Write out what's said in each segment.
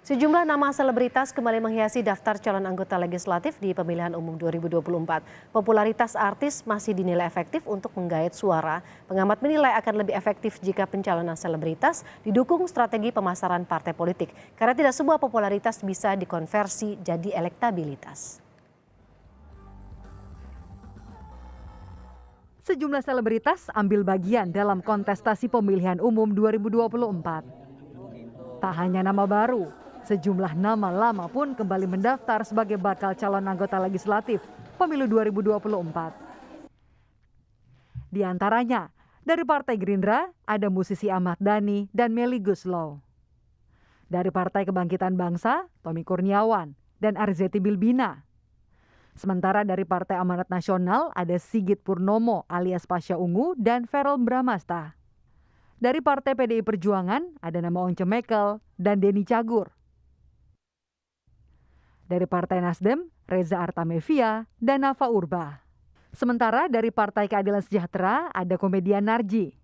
Sejumlah nama selebritas kembali menghiasi daftar calon anggota legislatif di pemilihan umum 2024. Popularitas artis masih dinilai efektif untuk menggait suara. Pengamat menilai akan lebih efektif jika pencalonan selebritas didukung strategi pemasaran partai politik. Karena tidak semua popularitas bisa dikonversi jadi elektabilitas. Sejumlah selebritas ambil bagian dalam kontestasi pemilihan umum 2024. Tak hanya nama baru, sejumlah nama lama pun kembali mendaftar sebagai bakal calon anggota legislatif pemilu 2024. Di antaranya, dari Partai Gerindra ada musisi Ahmad Dhani dan Melly Goeslaw. Dari Partai Kebangkitan Bangsa, Tommy Kurniawan dan Arzetti Bilbina. Sementara dari Partai Amanat Nasional ada Sigit Purnomo alias Pasha Ungu dan Verrel Bramasta. Dari Partai PDI Perjuangan ada nama Once Mekel dan Denny Cagur. Dari Partai Nasdem, Reza Artamevia dan Nafa Urba. Sementara dari Partai Keadilan Sejahtera ada komedian Narji.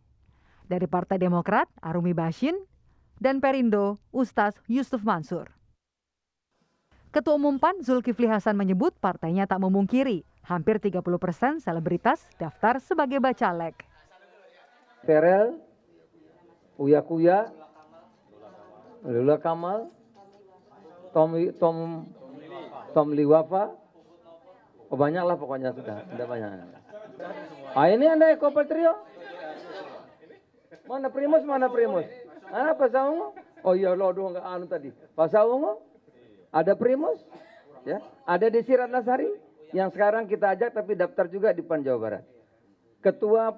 Dari Partai Demokrat, Arumi Bashin. Dan Perindo, Ustaz Yusuf Mansur. Ketua Umum PAN Zulkifli Hasan menyebut partainya tak memungkiri hampir 30% selebritas daftar sebagai bacalek. Verrel, Uya Kuya, Lula Kamal, Tom Liwafa, banyak lah pokoknya sudah banyak. Ini ada couple trio. Mana Primus? Pasha Ungu? Oh iya lo doang nggak anu tadi. Pasha Ungu? Ada Primus, ya, ada Desi Ratnasari yang sekarang kita ajak tapi daftar juga di PAN Jawa Barat. Ketua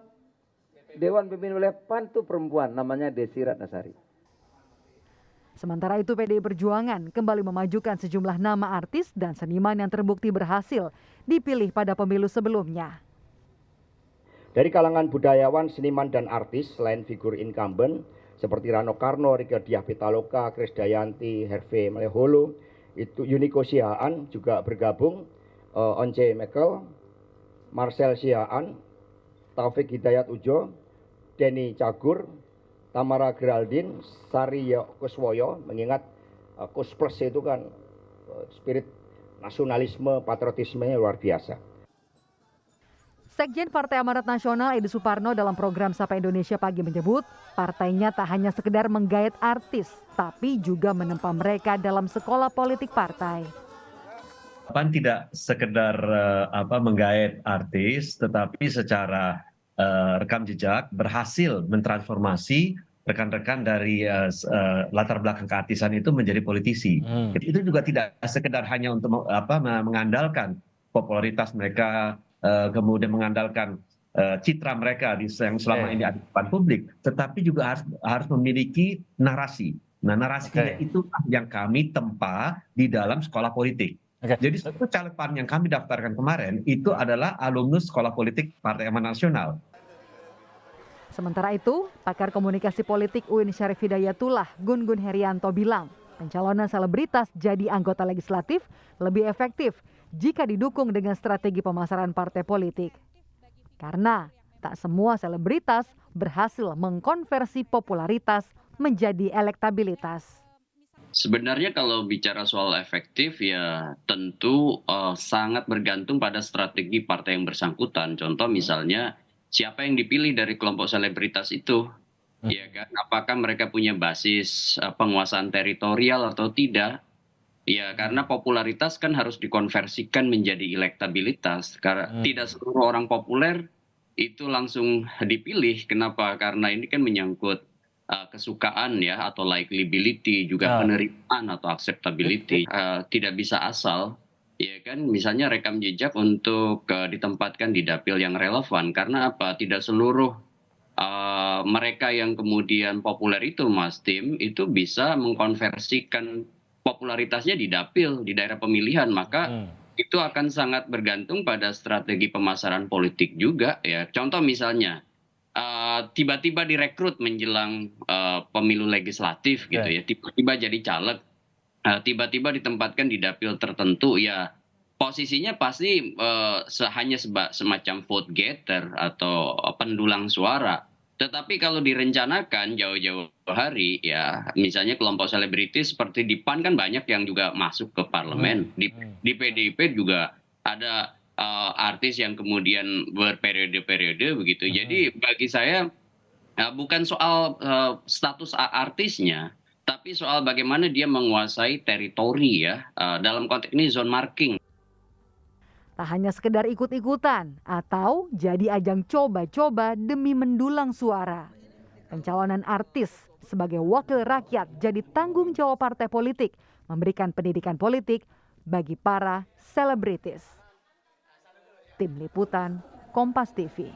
Dewan Pimpinan Wilayah PAN itu perempuan, namanya Desi Ratnasari. Sementara itu PDI Perjuangan kembali memajukan sejumlah nama artis dan seniman yang terbukti berhasil dipilih pada pemilu sebelumnya. Dari kalangan budayawan, seniman dan artis selain figur incumbent seperti Rano Karno, Rieke Diah Pitaloka, Krisdayanti, Herve Maleholo, itu Yuniko Sihaan juga bergabung, Once Mekel, Marcel Sihaan, Taufik Hidayat Ujo, Denny Cagur, Tamara Geraldine, Sari Kuswoyo, mengingat Kus Plus itu kan spirit nasionalisme, patriotismenya luar biasa. Sekjen Partai Amanat Nasional Edi Suparno dalam program Sapa Indonesia Pagi menyebut partainya tak hanya sekedar menggait artis, tapi juga menempa mereka dalam sekolah politik partai. PAN tidak sekedar menggait artis, tetapi secara rekam jejak berhasil mentransformasi rekan-rekan dari latar belakang keartisan itu menjadi politisi. Itu juga tidak sekedar hanya untuk mengandalkan popularitas mereka, kemudian mengandalkan citra mereka yang selama ini ada di depan publik, tetapi juga harus memiliki narasi. Nah, narasinya itu yang kami tempa di dalam sekolah politik. Jadi satu caleg PAN yang kami daftarkan kemarin itu adalah alumnus sekolah politik Partai Amanat Nasional. Sementara itu, pakar komunikasi politik UIN Syarif Hidayatullah Gun Gun Herianto bilang, pencalonan selebritas jadi anggota legislatif lebih efektif jika didukung dengan strategi pemasaran partai politik. Karena tak semua selebritas berhasil mengkonversi popularitas menjadi elektabilitas. Sebenarnya kalau bicara soal efektif ya tentu sangat bergantung pada strategi partai yang bersangkutan. Contoh misalnya siapa yang dipilih dari kelompok selebritas itu, ya kan? Apakah mereka punya basis penguasaan teritorial atau tidak? Ya karena popularitas kan harus dikonversikan menjadi elektabilitas. Karena tidak seluruh orang populer itu langsung dipilih. Kenapa? Karena ini kan menyangkut kesukaan ya atau likability, juga penerimaan atau acceptability. Tidak bisa asal, ya kan? Misalnya rekam jejak untuk ditempatkan di dapil yang relevan. Karena apa? Tidak seluruh mereka yang kemudian populer itu, Mas Tim, itu bisa mengkonversikan popularitasnya di dapil, di daerah pemilihan. Maka itu akan sangat bergantung pada strategi pemasaran politik juga ya. Contoh misalnya tiba-tiba direkrut menjelang pemilu legislatif gitu ya, tiba-tiba jadi caleg, tiba-tiba ditempatkan di dapil tertentu ya, posisinya pasti hanya semacam vote getter atau pendulang suara. Tetapi kalau direncanakan jauh-jauh hari, ya misalnya kelompok selebritis seperti di PAN kan banyak yang juga masuk ke parlemen. Di PDIP juga ada artis yang kemudian berperiode-periode begitu. Jadi bagi saya bukan soal status artisnya, tapi soal bagaimana dia menguasai teritori ya. Dalam konteks ini zone marking. Tak hanya sekedar ikut-ikutan atau jadi ajang coba-coba demi mendulang suara. Pencalonan artis sebagai wakil rakyat jadi tanggung jawab partai politik memberikan pendidikan politik bagi para selebritis. Tim Liputan, Kompas TV.